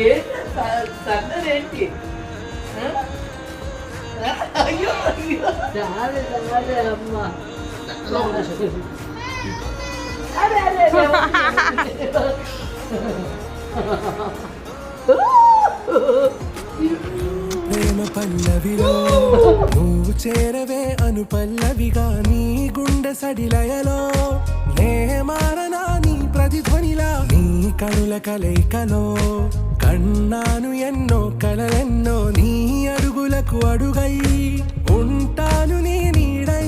ఏంటి సన్నదేంటి అయ్యో అయ్యో చాలే చాలే అమ్మ అరే అరే ప్రేమ పల్లవిలో నువ్వు చేరవే అను పల్లవిగా నీ గుండె సడిలయలో నే మారనా నీ ప్రతిధ్వనిలా నీ కనుల కలయికలో కన్నాను ఎన్నో కలలెన్నో నీ అడుగులకు అడుగై ఉంటాను నీ నీడై